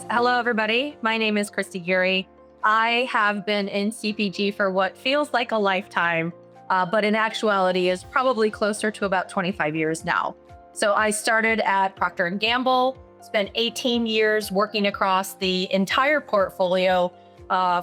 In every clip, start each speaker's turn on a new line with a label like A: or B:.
A: Hello, everybody. My name is Christi Geary. I have been in CPG for what feels like a lifetime, but in actuality is probably closer to about 25 years now. So I started at Procter & Gamble, spent 18 years working across the entire portfolio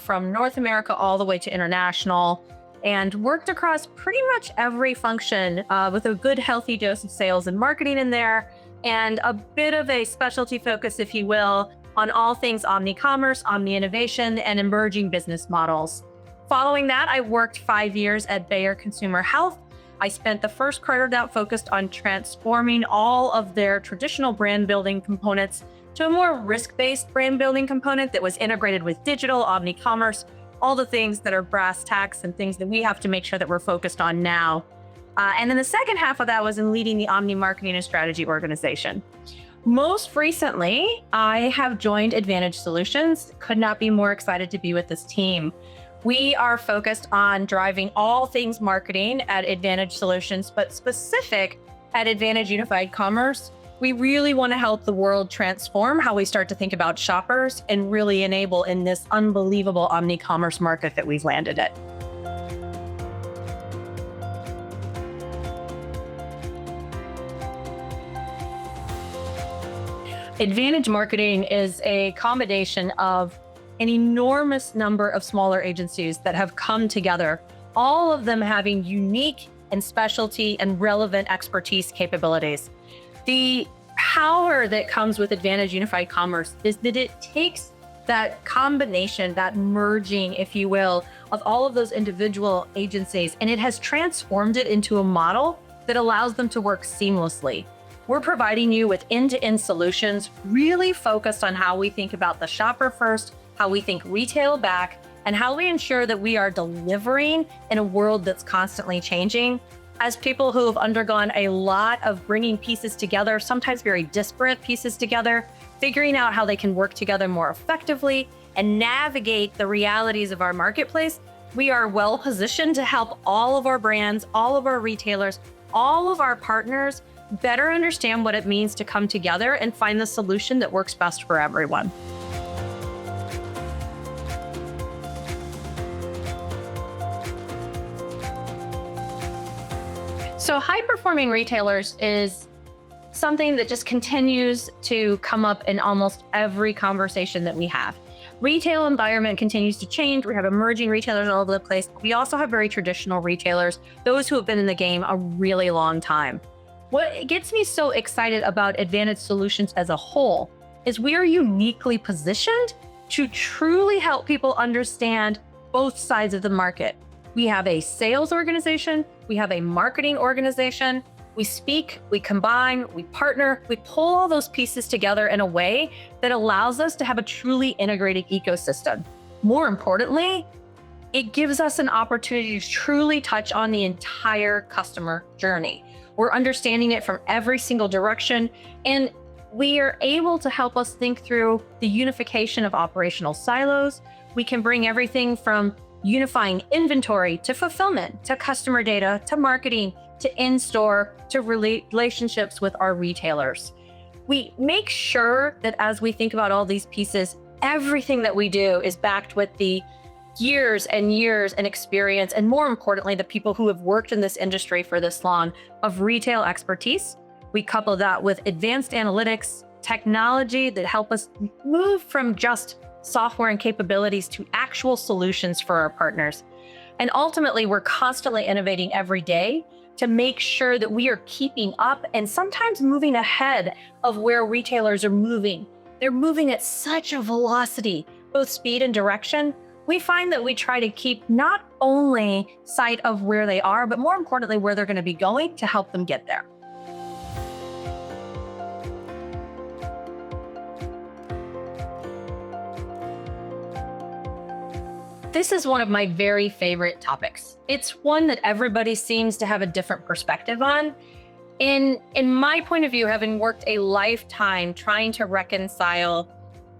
A: from North America all the way to international, and worked across pretty much every function with a good, healthy dose of sales and marketing in there, and a bit of a specialty focus, if you will, on all things omni-commerce, omni-innovation, and emerging business models. Following that, I worked 5 years at Bayer Consumer Health. I spent the first quarter that focused on transforming all of their traditional brand building components to a more risk-based brand building component that was integrated with digital, omni-commerce, all the things that are brass tacks and things that we have to make sure that we're focused on now. And then the second half of that was in leading the Omni Marketing and Strategy organization. Most recently, I have joined Advantage Solutions. Could not be more excited to be with this team. We are focused on driving all things marketing at Advantage Solutions, but specific at Advantage Unified Commerce. We really want to help the world transform how we start to think about shoppers and really enable in this unbelievable omni-commerce market that we've landed at. Advantage Marketing is a combination of an enormous number of smaller agencies that have come together, all of them having unique and specialty and relevant expertise capabilities. The power that comes with Advantage Unified Commerce is that it takes that combination, that merging, if you will, of all of those individual agencies, and it has transformed it into a model that allows them to work seamlessly. We're providing you with end-to-end solutions, really focused on how we think about the shopper first, how we think retail back, and how we ensure that we are delivering in a world that's constantly changing. As people who have undergone a lot of bringing pieces together, sometimes very disparate pieces together, figuring out how they can work together more effectively and navigate the realities of our marketplace, we are well positioned to help all of our brands, all of our retailers, all of our partners better understand what it means to come together and find the solution that works best for everyone. So high-performing retailers is something that just continues to come up in almost every conversation that we have. Retail environment continues to change. We have emerging retailers all over the place. We also have very traditional retailers, those who have been in the game a really long time. What gets me so excited about Advantage Solutions as a whole is we are uniquely positioned to truly help people understand both sides of the market. We have a sales organization, we have a marketing organization, we speak, we combine, we partner, we pull all those pieces together in a way that allows us to have a truly integrated ecosystem. More importantly, it gives us an opportunity to truly touch on the entire customer journey. We're understanding it from every single direction, and we are able to help us think through the unification of operational silos. We can bring everything from unifying inventory to fulfillment, to customer data, to marketing, to in-store, to relationships with our retailers. We make sure that as we think about all these pieces, everything that we do is backed with the years and years and experience, and more importantly, the people who have worked in this industry for this long of retail expertise. We couple that with advanced analytics, technology that help us move from just software and capabilities to actual solutions for our partners. And ultimately, we're constantly innovating every day to make sure that we are keeping up and sometimes moving ahead of where retailers are moving. They're moving at such a velocity, both speed and direction. We find that we try to keep not only sight of where they are, but more importantly, where they're going to be going to help them get there. This is one of my very favorite topics. It's one that everybody seems to have a different perspective on. In my point of view, having worked a lifetime trying to reconcile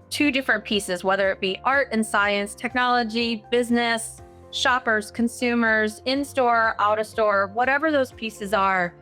A: two different pieces, whether it be art and science, technology, business, shoppers, consumers, in-store, out-of-store, whatever those pieces are,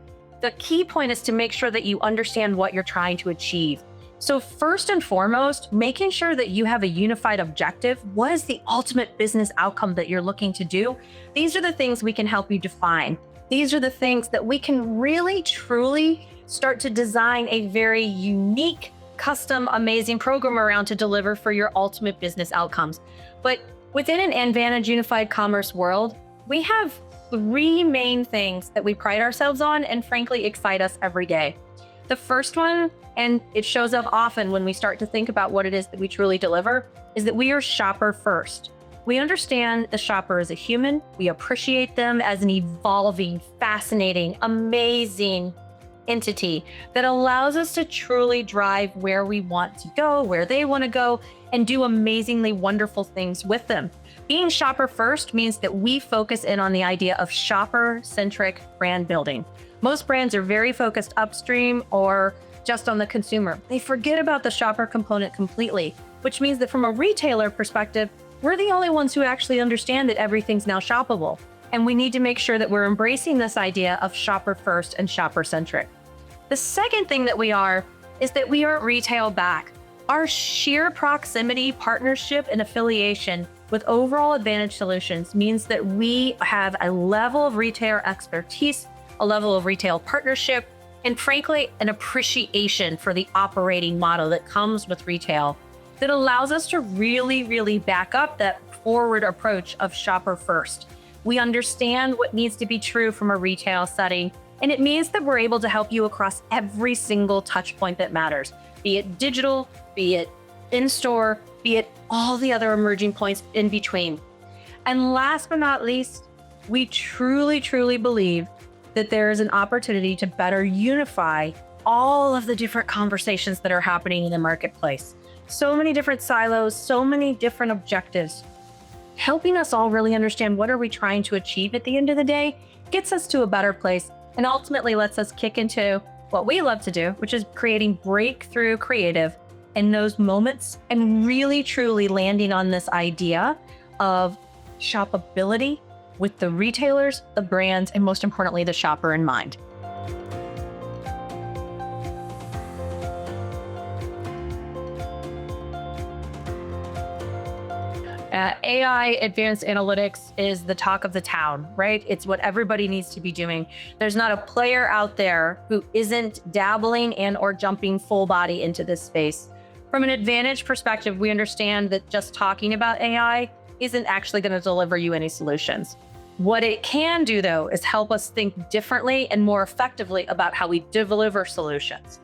A: the key point is to make sure that you understand what you're trying to achieve. So first and foremost, making sure that you have a unified objective. What is the ultimate business outcome that you're looking to do? These are the things we can help you define. These are the things that we can really, truly start to design a very unique, custom, amazing program around to deliver for your ultimate business outcomes. But within an Advantage Unified Commerce world, we have three main things that we pride ourselves on and frankly excite us every day. The first one, and it shows up often when we start to think about what it is that we truly deliver, is that we are shopper first. We understand the shopper as a human. We appreciate them as an evolving, fascinating, amazing entity that allows us to truly drive where we want to go, where they want to go, and do amazingly wonderful things with them. Being shopper first means that we focus in on the idea of shopper-centric brand building. Most brands are very focused upstream or just on the consumer. They forget about the shopper component completely, which means that from a retailer perspective, we're the only ones who actually understand that everything's now shoppable. And we need to make sure that we're embracing this idea of shopper first and shopper centric. The second thing that we are is that we are retail back. Our sheer proximity, partnership, and affiliation with overall Advantage Solutions means that we have a level of retail expertise, a level of retail partnership, and frankly, an appreciation for the operating model that comes with retail that allows us to really, really back up that forward approach of shopper first. We understand what needs to be true from a retail setting, and it means that we're able to help you across every single touch point that matters, be it digital, be it in-store, be it all the other emerging points in between. And last but not least, we truly, truly believe that there is an opportunity to better unify all of the different conversations that are happening in the marketplace. So many different silos, so many different objectives. Helping us all really understand what are we trying to achieve at the end of the day gets us to a better place and ultimately lets us kick into what we love to do, which is creating breakthrough creative in those moments and really truly landing on this idea of shoppability with the retailers, the brands, and most importantly, the shopper in mind. AI, advanced analytics, is the talk of the town, right? It's what everybody needs to be doing. There's not a player out there who isn't dabbling and or jumping full body into this space. From an Advantage perspective, we understand that just talking about AI isn't actually going to deliver you any solutions. What it can do, though, is help us think differently and more effectively about how we deliver solutions.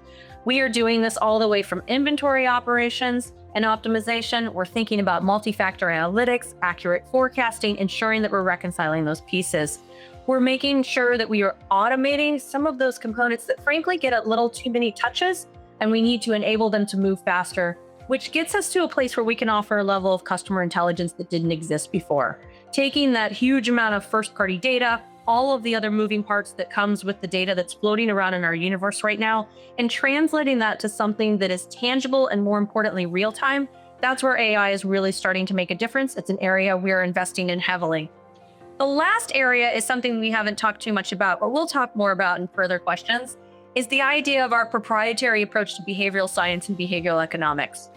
A: We are doing this all the way from inventory operations and optimization. We're thinking about multi-factor analytics, accurate forecasting, ensuring that we're reconciling those pieces. We're making sure that we are automating some of those components that frankly get a little too many touches, and we need to enable them to move faster, which gets us to a place where we can offer a level of customer intelligence that didn't exist before. Taking that huge amount of first-party data, all of the other moving parts that comes with the data that's floating around in our universe right now, and translating that to something that is tangible and more importantly, real-time, that's where AI is really starting to make a difference. It's an area we're investing in heavily. The last area is something we haven't talked too much about, but we'll talk more about in further questions, is the idea of our proprietary approach to behavioral science and behavioral economics.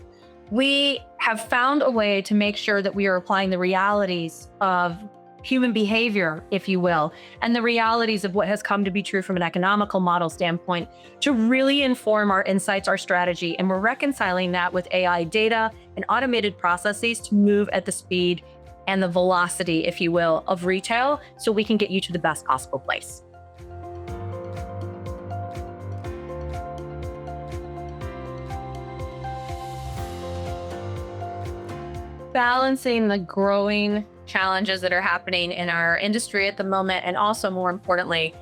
A: We have found a way to make sure that we are applying the realities of human behavior, if you will, and the realities of what has come to be true from an economical model standpoint to really inform our insights, our strategy. And we're reconciling that with AI data and automated processes to move at the speed and the velocity, if you will, of retail so we can get you to the best possible place. Balancing the growing challenges that are happening in our industry at the moment, and also more importantly,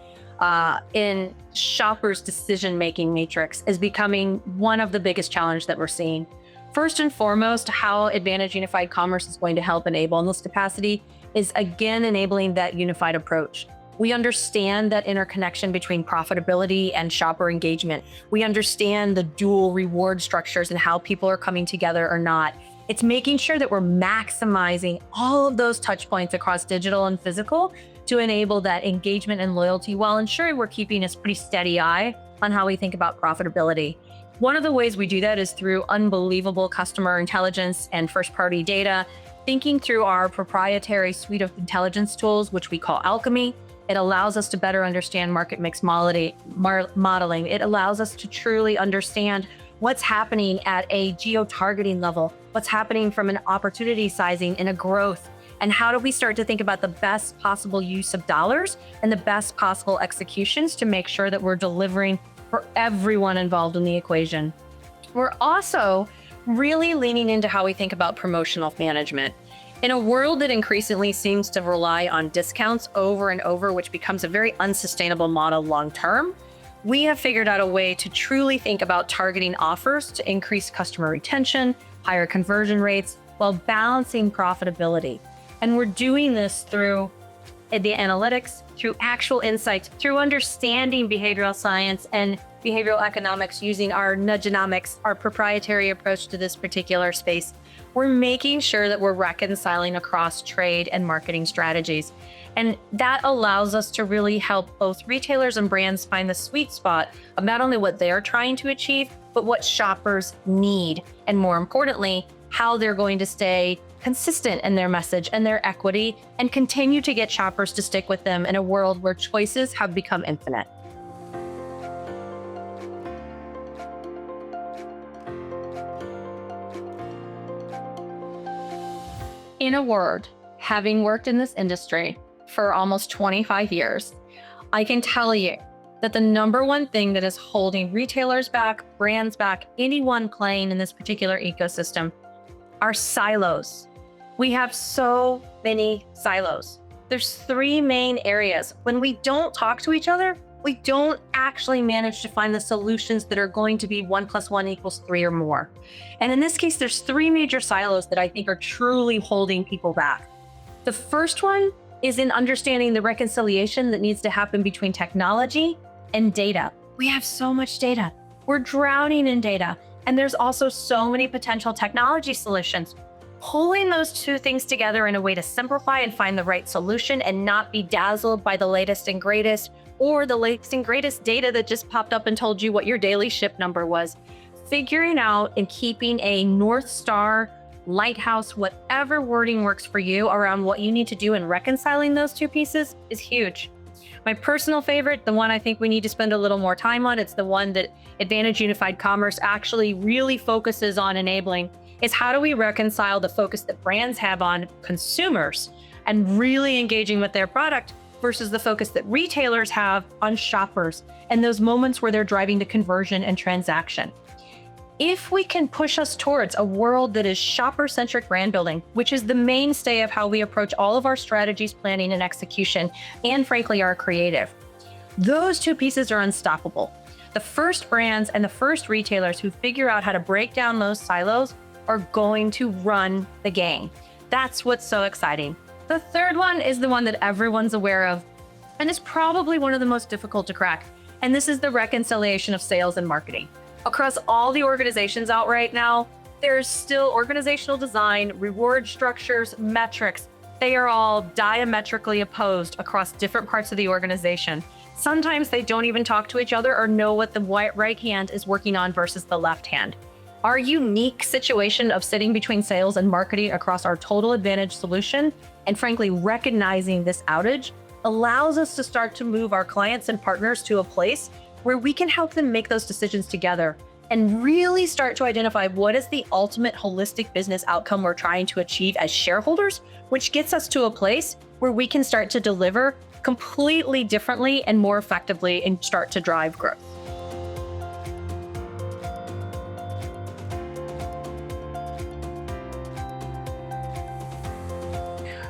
A: in shoppers' decision-making matrix is becoming one of the biggest challenges that we're seeing. First and foremost, how Advantage Unified Commerce is going to help enable in this capacity is again enabling that unified approach. We understand that interconnection between profitability and shopper engagement. We understand the dual reward structures and how people are coming together or not. It's making sure that we're maximizing all of those touch points across digital and physical to enable that engagement and loyalty while ensuring we're keeping a pretty steady eye on how we think about profitability. One of the ways we do that is through unbelievable customer intelligence and first-party data, thinking through our proprietary suite of intelligence tools, which we call Alchemy. It allows us to better understand market mix modeling. It allows us to truly understand what's happening at a geo-targeting level, what's happening from an opportunity sizing and a growth, and how do we start to think about the best possible use of dollars and the best possible executions to make sure that we're delivering for everyone involved in the equation. We're also really leaning into how we think about promotional management. In a world that increasingly seems to rely on discounts over and over, which becomes a very unsustainable model long-term, we have figured out a way to truly think about targeting offers to increase customer retention, higher conversion rates, while balancing profitability. And we're doing this through the analytics, through actual insights, through understanding behavioral science and behavioral economics using our nudgenomics, our proprietary approach to this particular space. We're making sure that we're reconciling across trade and marketing strategies. And that allows us to really help both retailers and brands find the sweet spot of not only what they're trying to achieve, but what shoppers need. And more importantly, how they're going to stay consistent in their message and their equity and continue to get shoppers to stick with them in a world where choices have become infinite. In a word, having worked in this industry for almost 25 years, I can tell you that the number one thing that is holding retailers back, brands back, anyone playing in this particular ecosystem are silos. We have so many silos. There's three main areas. When we don't talk to each other, we don't actually manage to find the solutions that are going to be 1 + 1 = 3 or more. And in this case, there's three major silos that I think are truly holding people back. The first one is in understanding the reconciliation that needs to happen between technology and data. We have so much data. We're drowning in data. And there's also so many potential technology solutions. Pulling those two things together in a way to simplify and find the right solution and not be dazzled by the latest and greatest or the latest and greatest data that just popped up and told you what your daily ship number was. Figuring out and keeping a North Star, lighthouse, whatever wording works for you around what you need to do in reconciling those two pieces is huge. My personal favorite, the one I think we need to spend a little more time on, it's the one that Advantage Unified Commerce actually really focuses on enabling, is how do we reconcile the focus that brands have on consumers and really engaging with their product versus the focus that retailers have on shoppers and those moments where they're driving the conversion and transaction. If we can push us towards a world that is shopper-centric brand building, which is the mainstay of how we approach all of our strategies, planning, and execution, and frankly, our creative, those two pieces are unstoppable. The first brands and the first retailers who figure out how to break down those silos are going to run the game. That's what's so exciting. The third one is the one that everyone's aware of, and is probably one of the most difficult to crack. And this is the reconciliation of sales and marketing. Across all the organizations out right now, there's still organizational design, reward structures, metrics. They are all diametrically opposed across different parts of the organization. Sometimes they don't even talk to each other or know what the right hand is working on versus the left hand. Our unique situation of sitting between sales and marketing across our total advantage solution, and frankly, recognizing this outage, allows us to start to move our clients and partners to a place where we can help them make those decisions together and really start to identify what is the ultimate holistic business outcome we're trying to achieve as shareholders, which gets us to a place where we can start to deliver completely differently and more effectively and start to drive growth.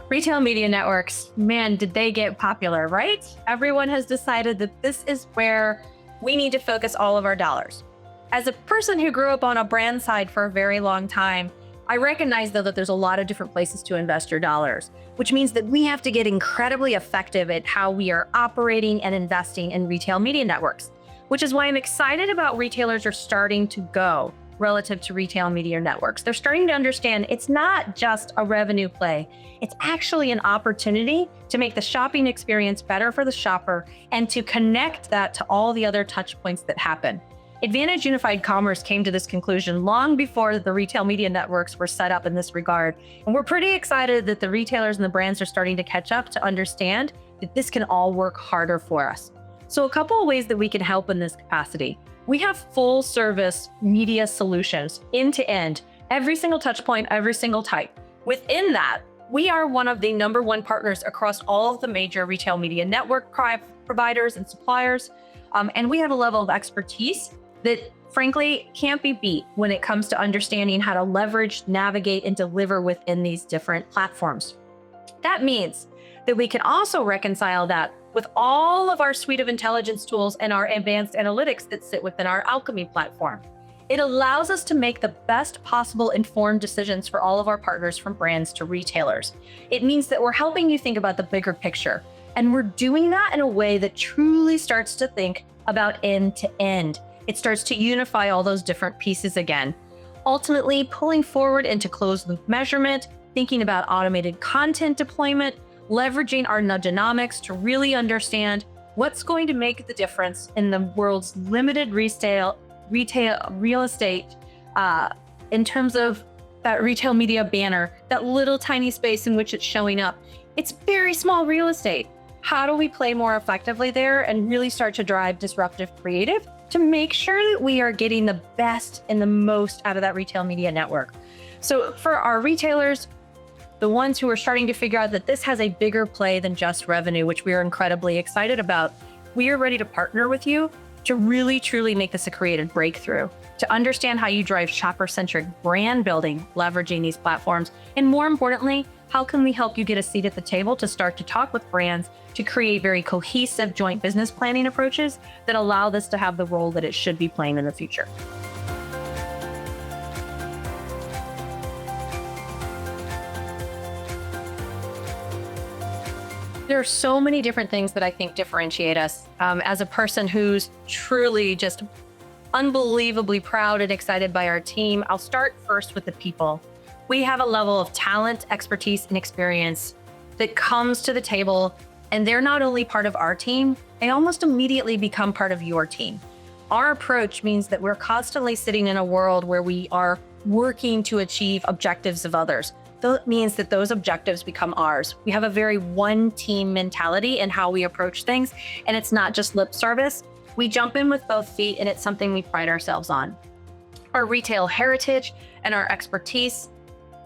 A: Retail media networks, man, did they get popular, right? Everyone has decided that this is where we need to focus all of our dollars. As a person who grew up on a brand side for a very long time, I recognize though that there's a lot of different places to invest your dollars, which means that we have to get incredibly effective at how we are operating and investing in retail media networks, which is why I'm excited about retailers are starting to go relative to retail media networks. They're starting to understand it's not just a revenue play. It's actually an opportunity to make the shopping experience better for the shopper and to connect that to all the other touch points that happen. Advantage Unified Commerce came to this conclusion long before the retail media networks were set up in this regard. And we're pretty excited that the retailers and the brands are starting to catch up to understand that this can all work harder for us. So a couple of ways that we can help in this capacity. We have full service media solutions end to end, every single touch point, every single type. Within that, we are one of the #1 partners across all of the major retail media network providers and suppliers. And we have a level of expertise that frankly can't be beat when it comes to understanding how to leverage, navigate, and deliver within these different platforms. That means that we can also reconcile that with all of our suite of intelligence tools and our advanced analytics that sit within our Alchemy platform. It allows us to make the best possible informed decisions for all of our partners, from brands to retailers. It means that we're helping you think about the bigger picture, and we're doing that in a way that truly starts to think about end to end. It starts to unify all those different pieces again, ultimately pulling forward into closed loop measurement, thinking about automated content deployment, leveraging our nudgeonomics to really understand what's going to make the difference in the world's limited retail real estate in terms of that retail media banner, that little tiny space in which it's showing up. It's very small real estate. How do we play more effectively there and really start to drive disruptive creative to make sure that we are getting the best and the most out of that retail media network? So for our retailers, the ones who are starting to figure out that this has a bigger play than just revenue, which we are incredibly excited about, we are ready to partner with you to really, truly make this a creative breakthrough, to understand how you drive shopper-centric brand building, leveraging these platforms. And more importantly, how can we help you get a seat at the table to start to talk with brands to create very cohesive joint business planning approaches that allow this to have the role that it should be playing in the future. There are so many different things that I think differentiate us. As a person who's truly just unbelievably proud and excited by our team, I'll start first with the people. We have a level of talent, expertise, and experience that comes to the table, and they're not only part of our team, they almost immediately become part of your team. Our approach means that we're constantly sitting in a world where we are working to achieve objectives of others. That means that those objectives become ours. We have a very one team mentality in how we approach things, and it's not just lip service. We jump in with both feet, and it's something we pride ourselves on. Our retail heritage and our expertise,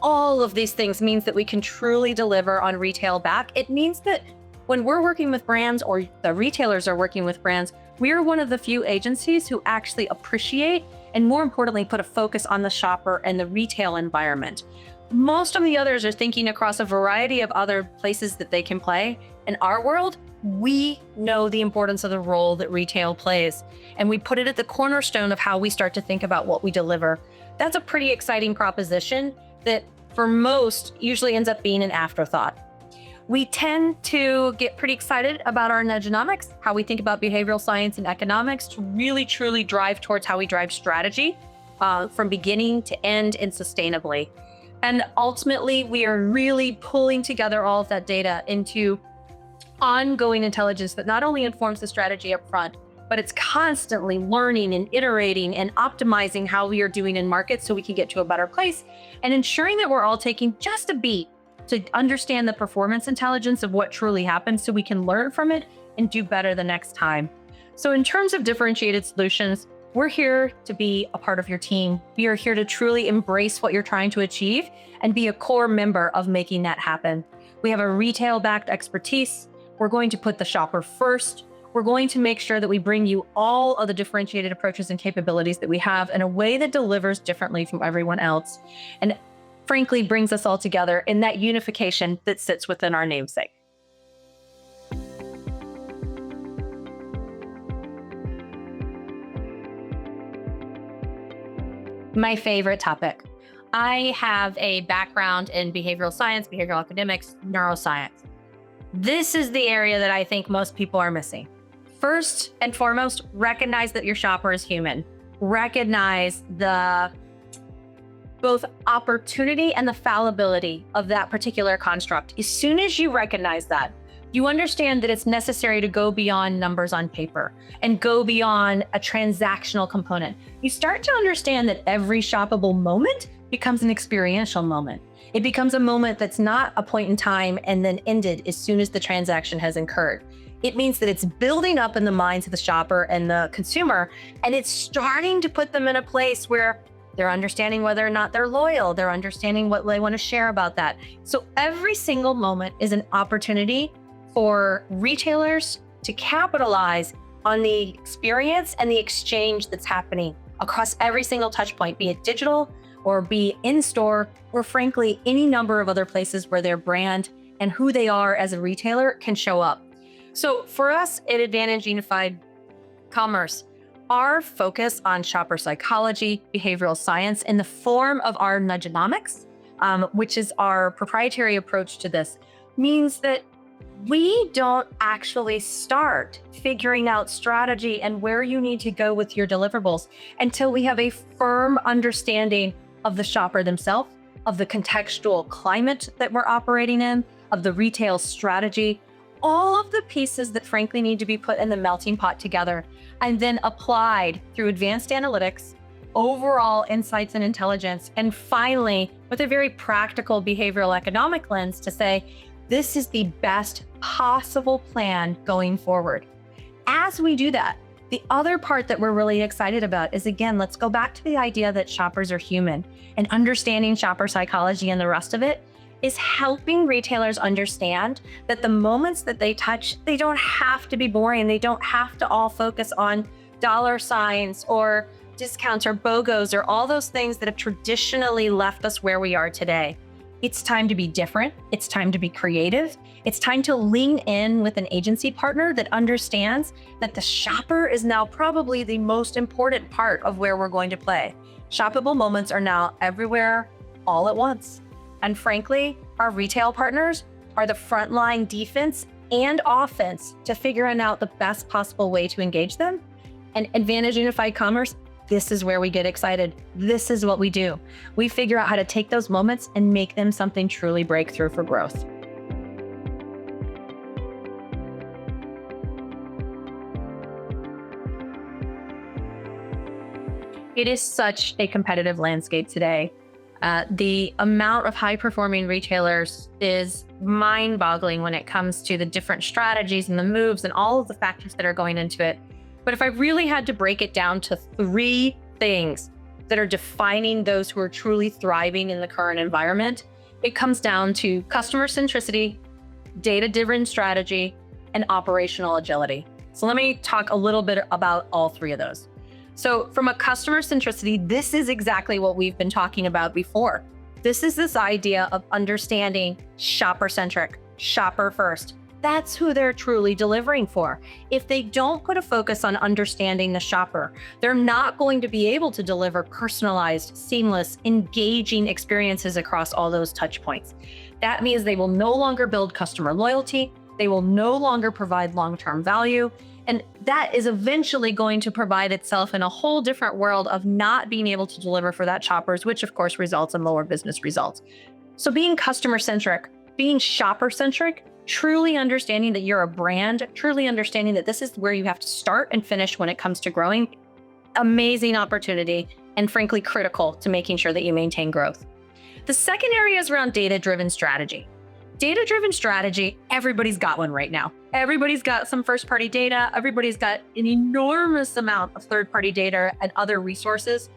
A: all of these things means that we can truly deliver on retail back. It means that when we're working with brands or the retailers are working with brands, we are one of the few agencies who actually appreciate and, more importantly, put a focus on the shopper and the retail environment. Most of the others are thinking across a variety of other places that they can play. In our world, we know the importance of the role that retail plays, and we put it at the cornerstone of how we start to think about what we deliver. That's a pretty exciting proposition that for most usually ends up being an afterthought. We tend to get pretty excited about our nudgeonomics, how we think about behavioral science and economics to really truly drive towards how we drive strategy from beginning to end and sustainably. And ultimately, we are really pulling together all of that data into ongoing intelligence that not only informs the strategy up front, but it's constantly learning and iterating and optimizing how we are doing in markets so we can get to a better place, and ensuring that we're all taking just a beat to understand the performance intelligence of what truly happens so we can learn from it and do better the next time. So in terms of differentiated solutions, we're here to be a part of your team. We are here to truly embrace what you're trying to achieve and be a core member of making that happen. We have a retail-backed expertise. We're going to put the shopper first. We're going to make sure that we bring you all of the differentiated approaches and capabilities that we have in a way that delivers differently from everyone else, and frankly brings us all together in that unification that sits within our namesake. My favorite topic. I have a background in behavioral science, behavioral academics, neuroscience. This is the area that I think most people are missing. First and foremost, recognize that your shopper is human. Recognize the both opportunity and the fallibility of that particular construct. As soon as you recognize that, You understand that it's necessary to go beyond numbers on paper and go beyond a transactional component. You start to understand that every shoppable moment becomes an experiential moment. It becomes a moment that's not a point in time and then ended as soon as the transaction has occurred. It means that it's building up in the minds of the shopper and the consumer, and it's starting to put them in a place where they're understanding whether or not they're loyal. They're understanding what they want to share about that. So every single moment is an opportunity for retailers to capitalize on the experience and the exchange that's happening across every single touch point, be it digital or be in store, or frankly, any number of other places where their brand and who they are as a retailer can show up. So for us at Advantage Unified Commerce, our focus on shopper psychology, behavioral science in the form of our nudgenomics, which is our proprietary approach to this, means that we don't actually start figuring out strategy and where you need to go with your deliverables until we have a firm understanding of the shopper themselves, of the contextual climate that we're operating in, of the retail strategy, all of the pieces that frankly need to be put in the melting pot together and then applied through advanced analytics, overall insights and intelligence, and finally, with a very practical behavioral economic lens to say, this is the best possible plan going forward. As we do that, the other part that we're really excited about is, again, let's go back to the idea that shoppers are human, and understanding shopper psychology and the rest of it is helping retailers understand that the moments that they touch, they don't have to be boring. They don't have to all focus on dollar signs or discounts or BOGOs or all those things that have traditionally left us where we are today. It's time to be different. It's time to be creative. It's time to lean in with an agency partner that understands that the shopper is now probably the most important part of where we're going to play. Shoppable moments are now everywhere, all at once. And frankly, our retail partners are the frontline defense and offense to figuring out the best possible way to engage them. And Advantage Unified Commerce, this is where we get excited. This is what we do. We figure out how to take those moments and make them something truly breakthrough for growth. It is such a competitive landscape today. The amount of high-performing retailers is mind-boggling when it comes to the different strategies and the moves and all of the factors that are going into it. But if I really had to break it down to 3 things that are defining those who are truly thriving in the current environment, it comes down to customer centricity, data-driven strategy, and operational agility. So let me talk a little bit about all 3 of those. So from a customer centricity, this is exactly what we've been talking about before. This is this idea of understanding shopper-centric, shopper first. That's who they're truly delivering for. If they don't put a focus on understanding the shopper, they're not going to be able to deliver personalized, seamless, engaging experiences across all those touch points. That means they will no longer build customer loyalty. They will no longer provide long-term value. And that is eventually going to provide itself in a whole different world of not being able to deliver for that shoppers, which of course results in lower business results. So being customer-centric, being shopper-centric, truly understanding that you're a brand, truly understanding that this is where you have to start and finish when it comes to growing, amazing opportunity, and frankly critical to making sure that you maintain growth. The second area is around data-driven strategy. Data-driven strategy, everybody's got one right now. Everybody's got some first-party data. Everybody's got an enormous amount of third-party data and other resources.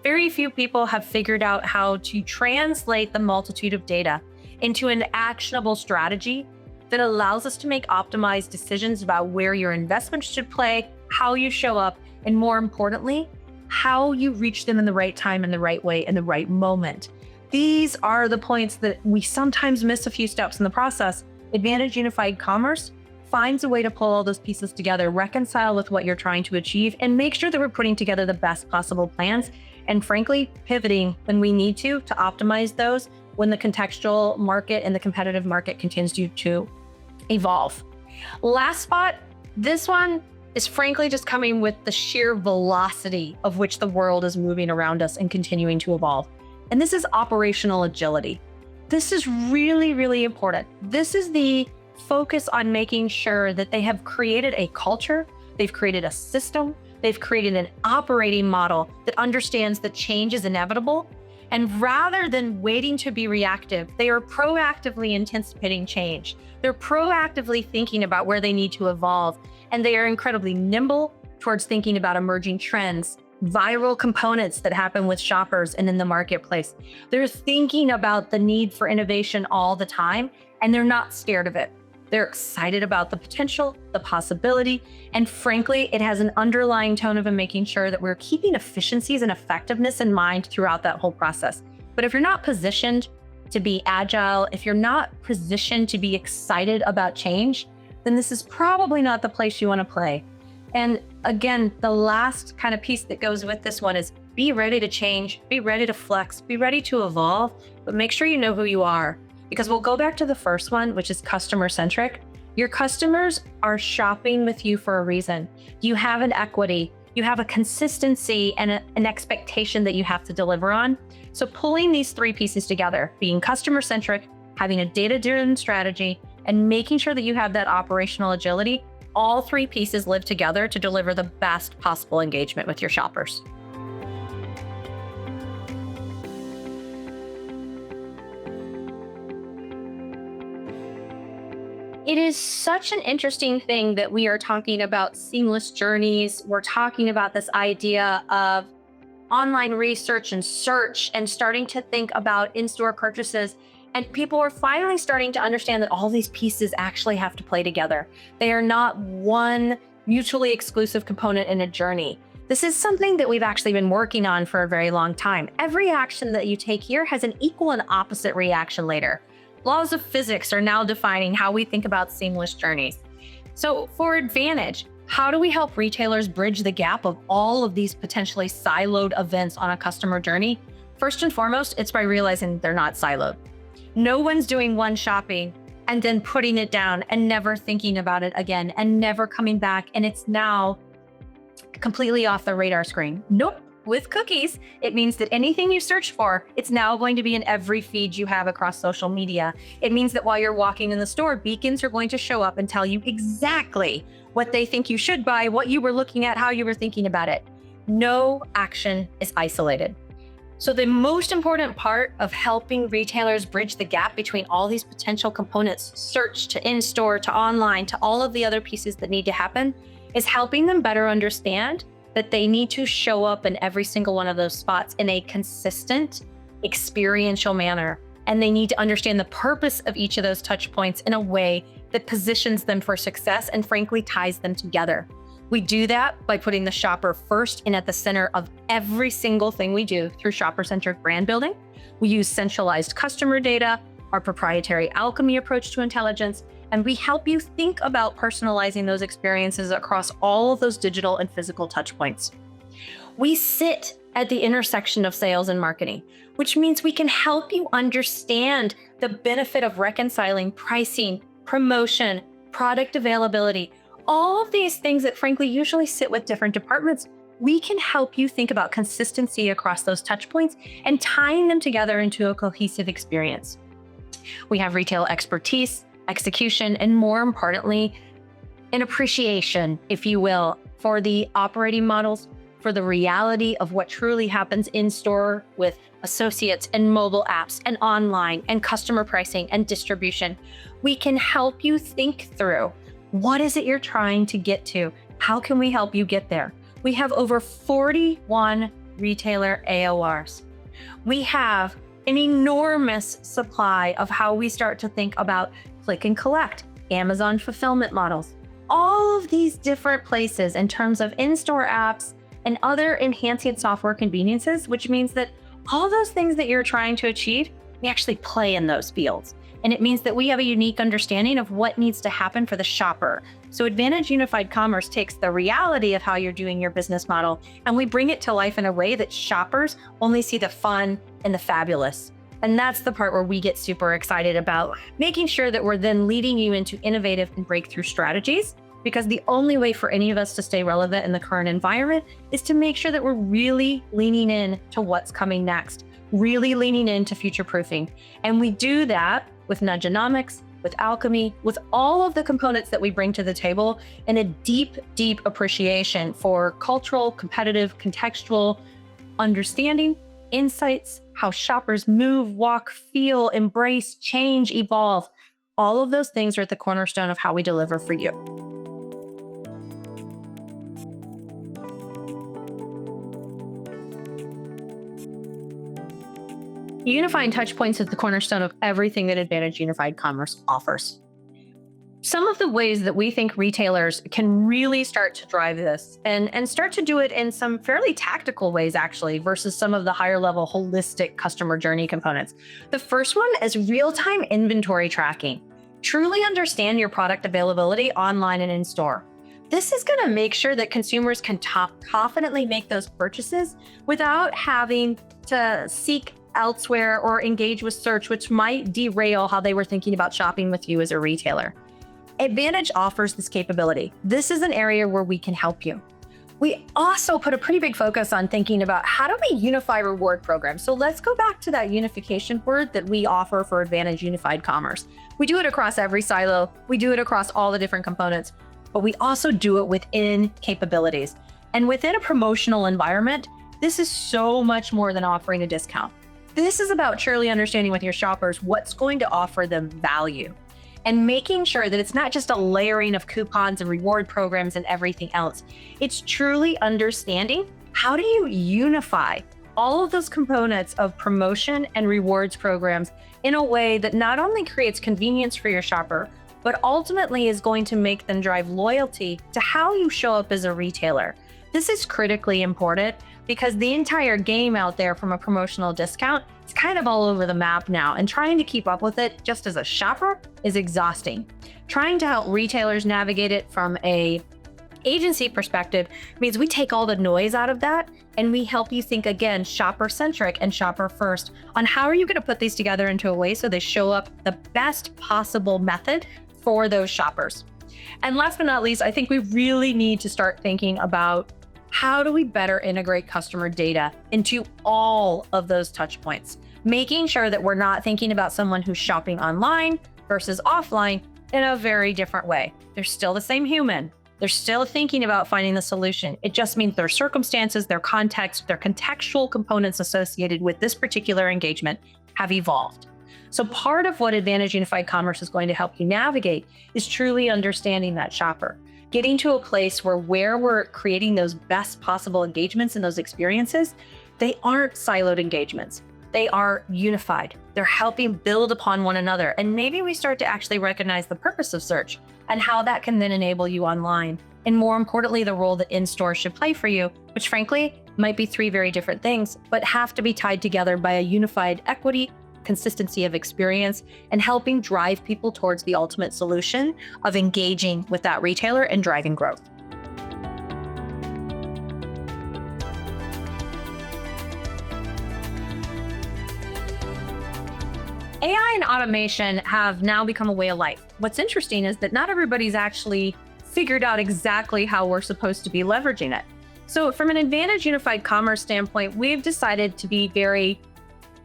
A: Very few people have figured out how to translate the multitude of data into an actionable strategy that allows us to make optimized decisions about where your investments should play, how you show up, and more importantly, how you reach them in the right time, in the right way, in the right moment. These are the points that we sometimes miss a few steps in the process. Advantage Unified Commerce finds a way to pull all those pieces together, reconcile with what you're trying to achieve, and make sure that we're putting together the best possible plans, and frankly, pivoting when we need to optimize those when the contextual market and the competitive market continues to evolve. Last spot, this one is frankly just coming with the sheer velocity of which the world is moving around us and continuing to evolve. And this is operational agility. This is really, really important. This is the focus on making sure that they have created a culture, they've created a system, they've created an operating model that understands that change is inevitable. And rather than waiting to be reactive, they are proactively anticipating change. They're proactively thinking about where they need to evolve, and they are incredibly nimble towards thinking about emerging trends, viral components that happen with shoppers and in the marketplace. They're thinking about the need for innovation all the time, and they're not scared of it. They're excited about the potential, the possibility, and frankly, it has an underlying tone of making sure that we're keeping efficiencies and effectiveness in mind throughout that whole process. But if you're not positioned to be agile, if you're not positioned to be excited about change, then this is probably not the place you want to play. And again, the last kind of piece that goes with this one is be ready to change, be ready to flex, be ready to evolve, but make sure you know who you are. Because we'll go back to the first one, which is customer-centric. Your customers are shopping with you for a reason. You have an equity, you have a consistency and an expectation that you have to deliver on. So pulling these three pieces together, being customer-centric, having a data-driven strategy, and making sure that you have that operational agility, all three pieces live together to deliver the best possible engagement with your shoppers. It is such an interesting thing that we are talking about seamless journeys. We're talking about this idea of online research and search and starting to think about in-store purchases. And people are finally starting to understand that all these pieces actually have to play together. They are not one mutually exclusive component in a journey. This is something that we've actually been working on for a very long time. Every action that you take here has an equal and opposite reaction later. Laws of physics are now defining how we think about seamless journeys. So for Advantage, how do we help retailers bridge the gap of all of these potentially siloed events on a customer journey? First and foremost, it's by realizing they're not siloed. No one's doing one shopping and then putting it down and never thinking about it again and never coming back, and it's now completely off the radar screen. Nope. With cookies, it means that anything you search for, it's now going to be in every feed you have across social media. It means that while you're walking in the store, beacons are going to show up and tell you exactly what they think you should buy, what you were looking at, how you were thinking about it. No action is isolated. So the most important part of helping retailers bridge the gap between all these potential components, search to in-store to online to all of the other pieces that need to happen, is helping them better understand that they need to show up in every single one of those spots in a consistent, experiential manner. And they need to understand the purpose of each of those touch points in a way that positions them for success and frankly ties them together. We do that by putting the shopper first and at the center of every single thing we do through shopper-centric brand building. We use centralized customer data, our proprietary alchemy approach to intelligence, and we help you think about personalizing those experiences across all of those digital and physical touch points. We sit at the intersection of sales and marketing, which means we can help you understand the benefit of reconciling pricing, promotion, product availability, all of these things that frankly usually sit with different departments. We can help you think about consistency across those touch points and tying them together into a cohesive experience. We have retail expertise, execution, and more importantly, an appreciation, if you will, for the operating models, for the reality of what truly happens in store with associates and mobile apps and online and customer pricing and distribution. We can help you think through what is it you're trying to get to? How can we help you get there? We have over 41 retailer AORs. We have an enormous supply of how we start to think about click and collect, Amazon fulfillment models, all of these different places in terms of in-store apps and other enhancing software conveniences, which means that all those things that you're trying to achieve, we actually play in those fields. And it means that we have a unique understanding of what needs to happen for the shopper. So Advantage Unified Commerce takes the reality of how you're doing your business model, and we bring it to life in a way that shoppers only see the fun and the fabulous. And that's the part where we get super excited about making sure that we're then leading you into innovative and breakthrough strategies, because the only way for any of us to stay relevant in the current environment is to make sure that we're really leaning in to what's coming next, really leaning into future proofing. And we do that with nudgeonomics, with alchemy, with all of the components that we bring to the table, and a deep, deep appreciation for cultural, competitive, contextual understanding, insights, how shoppers move, walk, feel, embrace, change, evolve. All of those things are at the cornerstone of how we deliver for you. Unifying touchpoints is the cornerstone of everything that Advantage Unified Commerce offers. Some of the ways that we think retailers can really start to drive this and start to do it in some fairly tactical ways, actually, versus some of the higher level holistic customer journey components. The first one is real-time inventory tracking. Truly understand your product availability online and in store. This is going to make sure that consumers can confidently make those purchases without having to seek elsewhere or engage with search, which might derail how they were thinking about shopping with you as a retailer. Advantage offers this capability. This is an area where we can help you. We also put a pretty big focus on thinking about how do we unify reward programs. So let's go back to that unification word that we offer for Advantage Unified Commerce. We do it across every silo. We do it across all the different components, but we also do it within capabilities. And within a promotional environment, this is so much more than offering a discount. This is about truly understanding with your shoppers what's going to offer them value and making sure that it's not just a layering of coupons and reward programs and everything else. It's truly understanding how do you unify all of those components of promotion and rewards programs in a way that not only creates convenience for your shopper, but ultimately is going to make them drive loyalty to how you show up as a retailer. This is critically important because the entire game out there from a promotional discount is kind of all over the map now, and trying to keep up with it just as a shopper is exhausting. Trying to help retailers navigate it from a agency perspective means we take all the noise out of that and we help you think again, shopper-centric and shopper-first on how are you going to put these together into a way so they show up the best possible method for those shoppers. And last but not least, I think we really need to start thinking about how do we better integrate customer data into all of those touch points, making sure that we're not thinking about someone who's shopping online versus offline in a very different way. They're still the same human. They're still thinking about finding the solution. It just means their circumstances, their context, their contextual components associated with this particular engagement have evolved. So part of what Advantage Unified Commerce is going to help you navigate is truly understanding that shopper. Getting to a place where we're creating those best possible engagements and those experiences, they aren't siloed engagements. They are unified. They're helping build upon one another. And maybe we start to actually recognize the purpose of search and how that can then enable you online. And more importantly, the role that in-store should play for you, which frankly might be three very different things, but have to be tied together by a unified equity, consistency of experience, and helping drive people towards the ultimate solution of engaging with that retailer and driving growth. AI and automation have now become a way of life. What's interesting is that not everybody's actually figured out exactly how we're supposed to be leveraging it. So from an Advantage Unified Commerce standpoint, we've decided to be very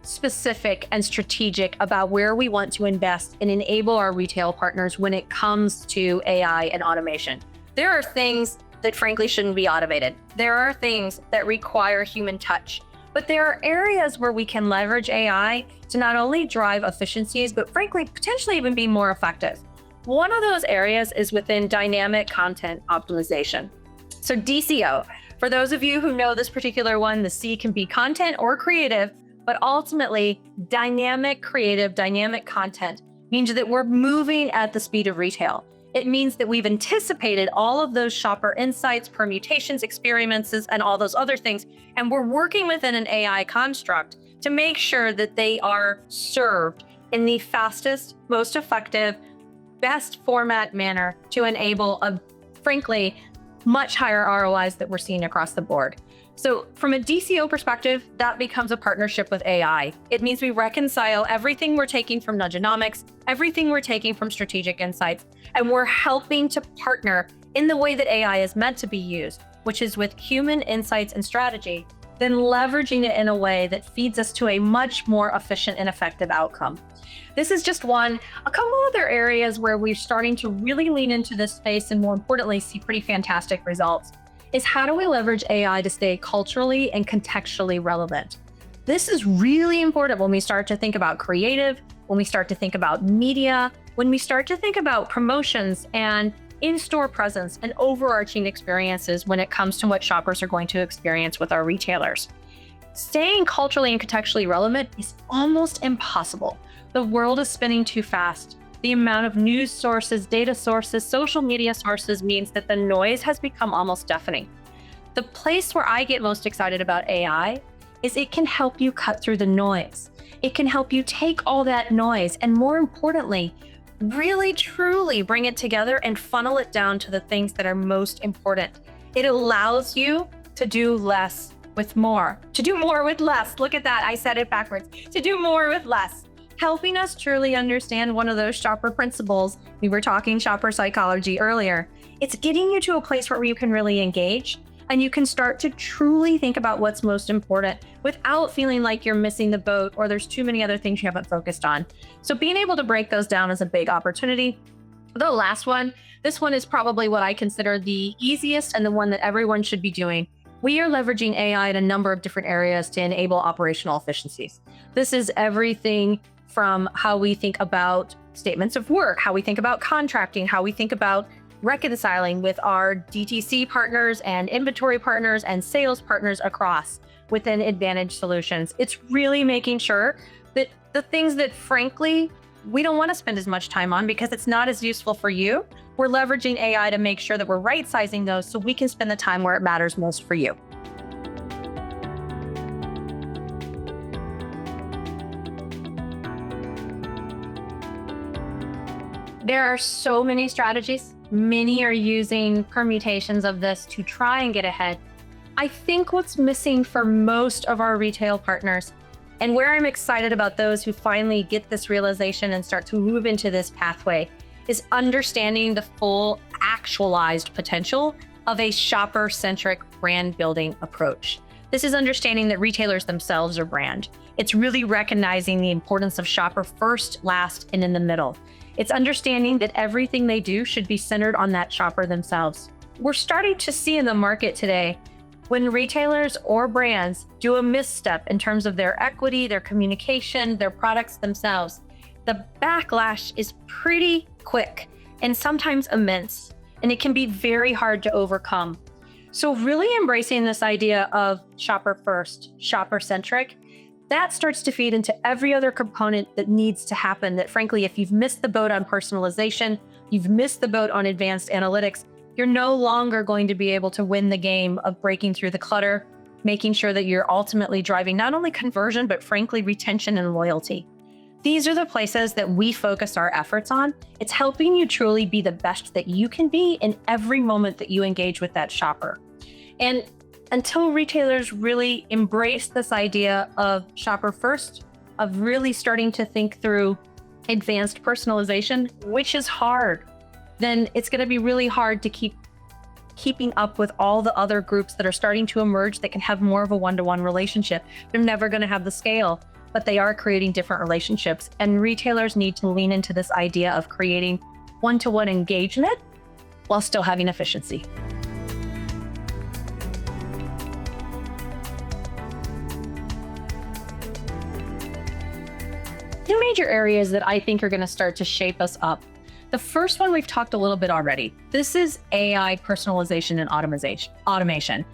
A: specific and strategic about where we want to invest and enable our retail partners when it comes to AI and automation. There are things that frankly shouldn't be automated. There are things that require human touch, but there are areas where we can leverage AI to not only drive efficiencies, but frankly, potentially even be more effective. One of those areas is within dynamic content optimization. So DCO, for those of you who know this particular one, the C can be content or creative, but ultimately, dynamic creative, dynamic content means that we're moving at the speed of retail. It means that we've anticipated all of those shopper insights, permutations, experiences, and all those other things, and we're working within an AI construct to make sure that they are served in the fastest, most effective, best format manner to enable a, frankly, much higher ROIs that we're seeing across the board. So from a DCO perspective, that becomes a partnership with AI. It means we reconcile everything we're taking from Nudgeonomics, everything we're taking from strategic insights, and we're helping to partner in the way that AI is meant to be used, which is with human insights and strategy then leveraging it in a way that feeds us to a much more efficient and effective outcome. This is just one. A couple other areas where we're starting to really lean into this space and more importantly, see pretty fantastic results is how do we leverage AI to stay culturally and contextually relevant? This is really important when we start to think about creative, when we start to think about media, when we start to think about promotions and in-store presence and overarching experiences when it comes to what shoppers are going to experience with our retailers. Staying culturally and contextually relevant is almost impossible. The world is spinning too fast. The amount of news sources, data sources, social media sources means that the noise has become almost deafening. The place where I get most excited about AI is it can help you cut through the noise. It can help you take all that noise and more importantly, really truly bring it together and funnel it down to the things that are most important. It allows you to do less with more, to do more with less. Look at that, I said it backwards. To do more with less, helping us truly understand one of those shopper principles. We were talking shopper psychology earlier. It's getting you to a place where you can really engage and you can start to truly think about what's most important without feeling like you're missing the boat or there's too many other things you haven't focused on. So being able to break those down is a big opportunity. The last one, this one is probably what I consider the easiest and the one that everyone should be doing. We are leveraging AI in a number of different areas to enable operational efficiencies. This is everything from how we think about statements of work, how we think about contracting, how we think about reconciling with our DTC partners and inventory partners and sales partners across within Advantage Solutions. It's really making sure that the things that frankly, we don't want to spend as much time on because it's not as useful for you, we're leveraging AI to make sure that we're right-sizing those so we can spend the time where it matters most for you. There are so many strategies. Many are using permutations of this to try and get ahead. I think what's missing for most of our retail partners, and where I'm excited about those who finally get this realization and start to move into this pathway, is understanding the full actualized potential of a shopper-centric brand building approach. This is understanding that retailers themselves are brand. It's really recognizing the importance of shopper first, last, and in the middle. It's understanding that everything they do should be centered on that shopper themselves. We're starting to see in the market today, when retailers or brands do a misstep in terms of their equity, their communication, their products themselves, the backlash is pretty quick and sometimes immense, and it can be very hard to overcome. So really embracing this idea of shopper first, shopper centric, that starts to feed into every other component that needs to happen that frankly, if you've missed the boat on personalization, you've missed the boat on advanced analytics, you're no longer going to be able to win the game of breaking through the clutter, making sure that you're ultimately driving not only conversion, but frankly, retention and loyalty. These are the places that we focus our efforts on. It's helping you truly be the best that you can be in every moment that you engage with that shopper. And until retailers really embrace this idea of shopper first, of really starting to think through advanced personalization, which is hard, then it's going to be really hard to keeping up with all the other groups that are starting to emerge that can have more of a one-to-one relationship. They're never going to have the scale, but they are creating different relationships. And retailers need to lean into this idea of creating one-to-one engagement while still having efficiency. Two major areas that I think are going to start to shape us up. The first one we've talked a little bit already. This is AI personalization and automation.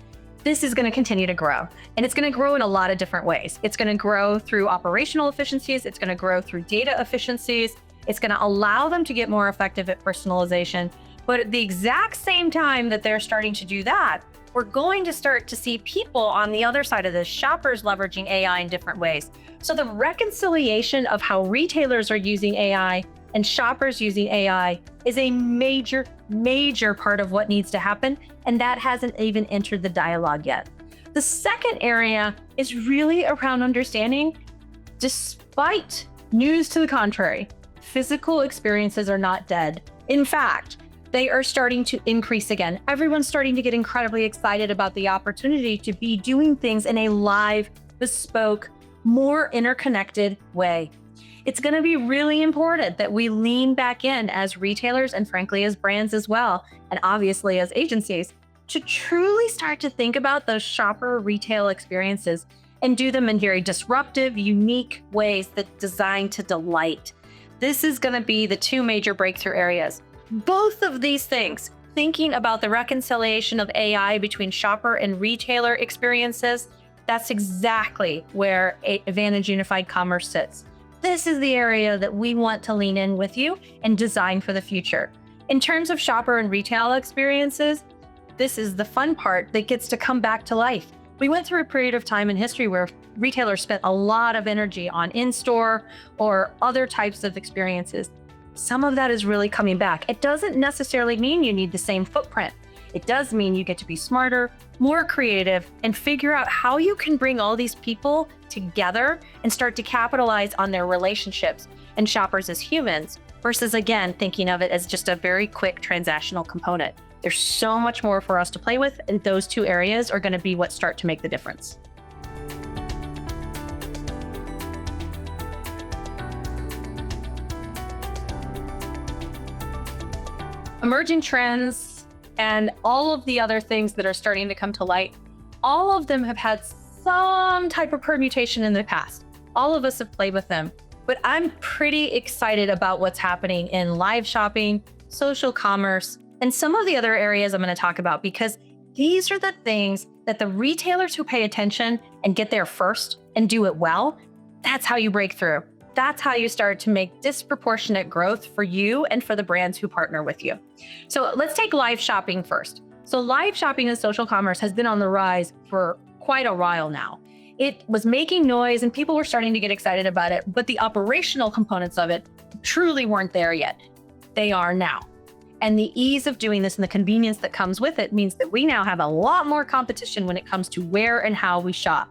A: This is going to continue to grow, and it's going to grow in a lot of different ways. It's going to grow through operational efficiencies. It's going to grow through data efficiencies. It's going to allow them to get more effective at personalization. But at the exact same time that they're starting to do that, we're going to start to see people on the other side of this, shoppers leveraging AI in different ways. So the reconciliation of how retailers are using AI and shoppers using AI is a major, major part of what needs to happen. And that hasn't even entered the dialogue yet. The second area is really around understanding, despite news to the contrary, physical experiences are not dead. In fact, they are starting to increase again. Everyone's starting to get incredibly excited about the opportunity to be doing things in a live, bespoke, more interconnected way. It's going to be really important that we lean back in as retailers and frankly as brands as well, and obviously as agencies, to truly start to think about those shopper retail experiences and do them in very disruptive, unique ways that design to delight. This is going to be the two major breakthrough areas. Both of these things, thinking about the reconciliation of AI between shopper and retailer experiences, that's exactly where Advantage Unified Commerce sits. This is the area that we want to lean in with you and design for the future. In terms of shopper and retail experiences, this is the fun part that gets to come back to life. We went through a period of time in history where retailers spent a lot of energy on in-store or other types of experiences. Some of that is really coming back. It doesn't necessarily mean you need the same footprint. It does mean you get to be smarter, more creative, and figure out how you can bring all these people together and start to capitalize on their relationships and shoppers as humans versus, again, thinking of it as just a very quick transactional component. There's so much more for us to play with, and those two areas are going to be what start to make the difference. Emerging trends and all of the other things that are starting to come to light, all of them have had some type of permutation in the past. All of us have played with them, but I'm pretty excited about what's happening in live shopping, social commerce, and some of the other areas I'm going to talk about, because these are the things that the retailers who pay attention and get there first and do it well, that's how you break through. That's how you start to make disproportionate growth for you and for the brands who partner with you. So let's take live shopping first. So live shopping and social commerce has been on the rise for quite a while now. It was making noise and people were starting to get excited about it, but the operational components of it truly weren't there yet. They are now. And the ease of doing this and the convenience that comes with it means that we now have a lot more competition when it comes to where and how we shop.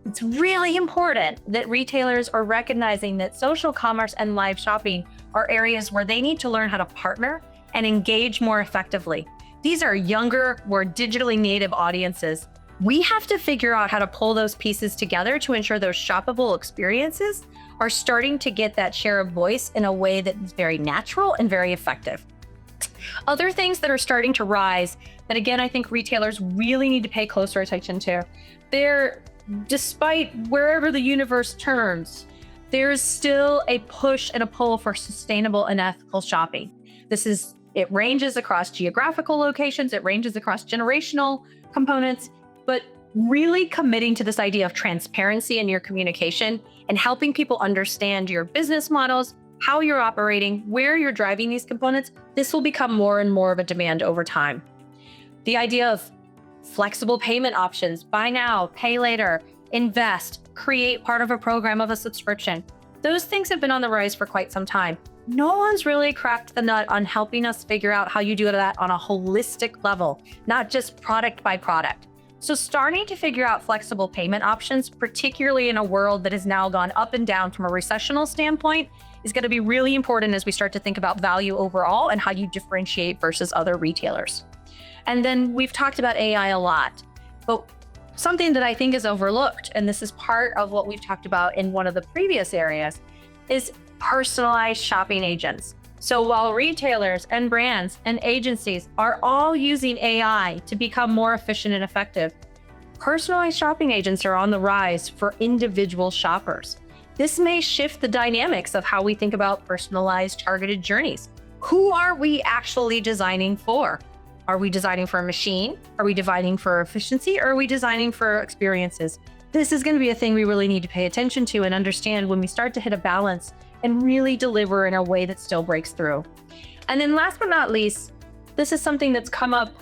A: It's really important that retailers are recognizing that social commerce and live shopping are areas where they need to learn how to partner and engage more effectively. These are younger, more digitally native audiences. We have to figure out how to pull those pieces together to ensure those shoppable experiences are starting to get that share of voice in a way that is very natural and very effective. Other things that are starting to rise that, again, I think retailers really need to pay closer attention to. Despite wherever the universe turns, there's still a push and a pull for sustainable and ethical shopping. It ranges across geographical locations, it ranges across generational components, but really committing to this idea of transparency in your communication and helping people understand your business models, how you're operating, where you're driving these components, this will become more and more of a demand over time. The idea of flexible payment options, buy now, pay later, invest, create part of a program of a subscription. Those things have been on the rise for quite some time. No one's really cracked the nut on helping us figure out how you do that on a holistic level, not just product by product. So starting to figure out flexible payment options, particularly in a world that has now gone up and down from a recessional standpoint, is going to be really important as we start to think about value overall and how you differentiate versus other retailers. And then we've talked about AI a lot, but something that I think is overlooked, and this is part of what we've talked about in one of the previous areas, is personalized shopping agents. So while retailers and brands and agencies are all using AI to become more efficient and effective, personalized shopping agents are on the rise for individual shoppers. This may shift the dynamics of how we think about personalized targeted journeys. Who are we actually designing for? Are we designing for a machine? Are we designing for efficiency? Or are we designing for experiences? This is going to be a thing we really need to pay attention to and understand when we start to hit a balance and really deliver in a way that still breaks through. And then last but not least, this is something that's come up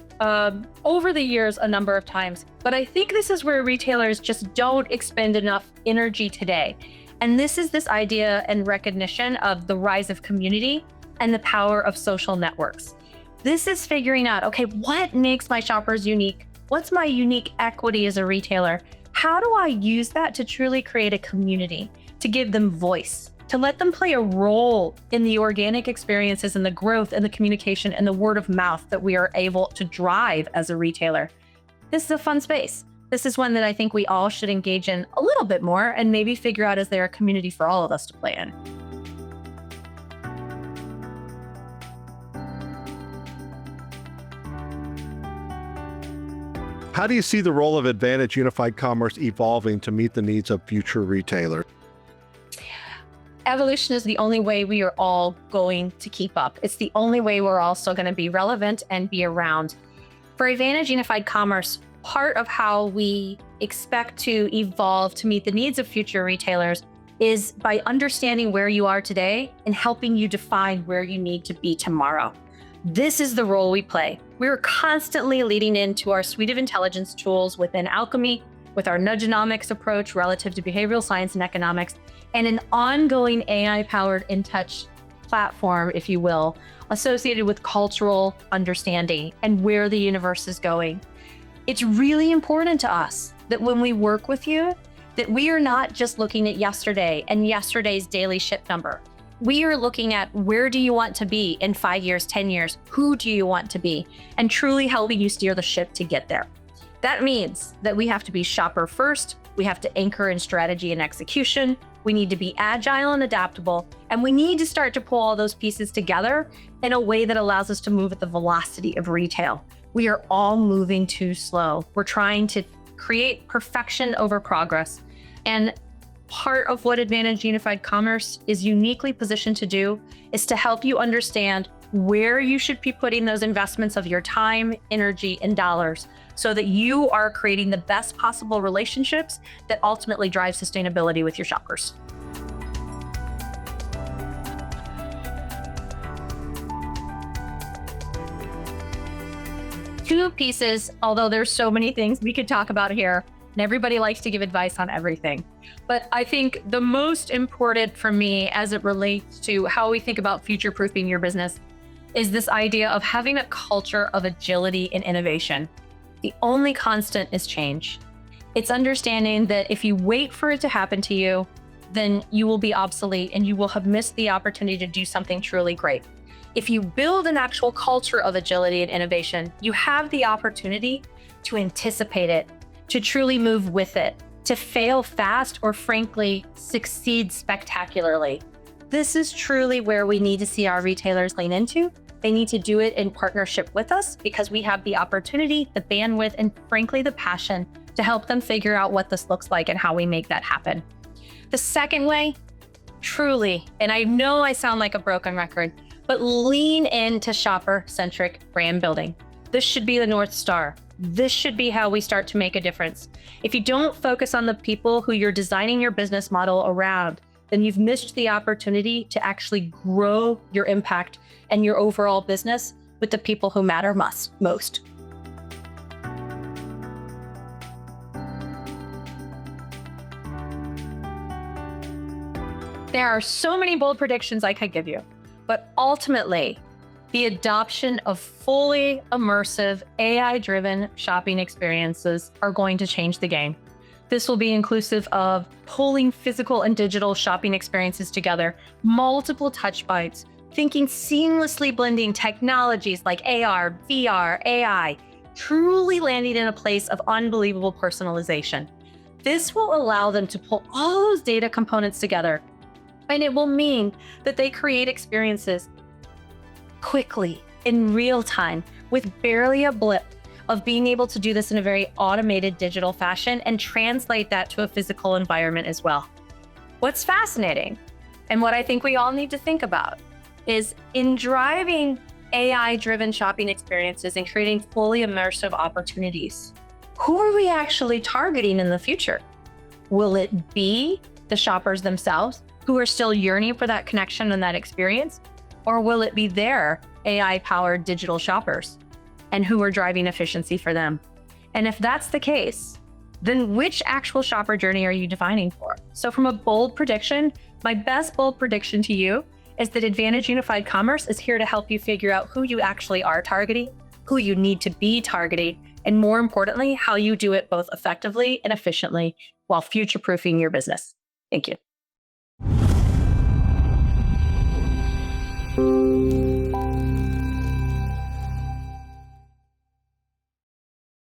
A: over the years a number of times, but I think this is where retailers just don't expend enough energy today. And this is this idea and recognition of the rise of community and the power of social networks. This is figuring out, okay, what makes my shoppers unique? What's my unique equity as a retailer? How do I use that to truly create a community, to give them voice, to let them play a role in the organic experiences and the growth and the communication and the word of mouth that we are able to drive as a retailer. This is a fun space. This is one that I think we all should engage in a little bit more and maybe figure out, is there a community for all of us to play in?
B: How do you see the role of Advantage Unified Commerce evolving to meet the needs of future retailers?
A: Evolution is the only way we are all going to keep up. It's the only way we're also going to be relevant and be around. For Advantage Unified Commerce, part of how we expect to evolve to meet the needs of future retailers is by understanding where you are today and helping you define where you need to be tomorrow. This is the role we play. We're constantly leading into our suite of intelligence tools within Alchemy, with our nudgenomics approach relative to behavioral science and economics, and an ongoing AI-powered InTouch platform, if you will, associated with cultural understanding and where the universe is going. It's really important to us that when we work with you, that we are not just looking at yesterday and yesterday's daily ship number. We are looking at, where do you want to be in 5 years, 10 years? Who do you want to be? And truly helping you steer the ship to get there. That means that we have to be shopper first. We have to anchor in strategy and execution. We need to be agile and adaptable. And we need to start to pull all those pieces together in a way that allows us to move at the velocity of retail. We are all moving too slow. We're trying to create perfection over progress. And part of what Advantage Unified Commerce is uniquely positioned to do is to help you understand where you should be putting those investments of your time, energy, and dollars so that you are creating the best possible relationships that ultimately drive sustainability with your shoppers. Two pieces, although there's so many things we could talk about here, and everybody likes to give advice on everything. But I think the most important for me as it relates to how we think about future-proofing your business is this idea of having a culture of agility and innovation. The only constant is change. It's understanding that if you wait for it to happen to you, then you will be obsolete and you will have missed the opportunity to do something truly great. If you build an actual culture of agility and innovation, you have the opportunity to anticipate it, to truly move with it, to fail fast, or frankly, succeed spectacularly. This is truly where we need to see our retailers lean into. They need to do it in partnership with us because we have the opportunity, the bandwidth, and frankly, the passion to help them figure out what this looks like and how we make that happen. The second way, truly, and I know I sound like a broken record, but lean into shopper-centric brand building. This should be the North Star. This should be how we start to make a difference. If you don't focus on the people who you're designing your business model around, then you've missed the opportunity to actually grow your impact and your overall business with the people who matter most. There are so many bold predictions I could give you, but ultimately, the adoption of fully immersive, AI-driven shopping experiences are going to change the game. This will be inclusive of pulling physical and digital shopping experiences together, multiple touch points, thinking seamlessly blending technologies like AR, VR, AI, truly landing in a place of unbelievable personalization. This will allow them to pull all those data components together, and it will mean that they create experiences quickly, in real time, with barely a blip, of being able to do this in a very automated digital fashion and translate that to a physical environment as well. What's fascinating, and what I think we all need to think about, is in driving AI-driven shopping experiences and creating fully immersive opportunities, who are we actually targeting in the future? Will it be the shoppers themselves who are still yearning for that connection and that experience? Or will it be their AI-powered digital shoppers and who are driving efficiency for them? And if that's the case, then which actual shopper journey are you defining for? So from a bold prediction, my best bold prediction to you is that Advantage Unified Commerce is here to help you figure out who you actually are targeting, who you need to be targeting, and more importantly, how you do it both effectively and efficiently while future-proofing your business. Thank you.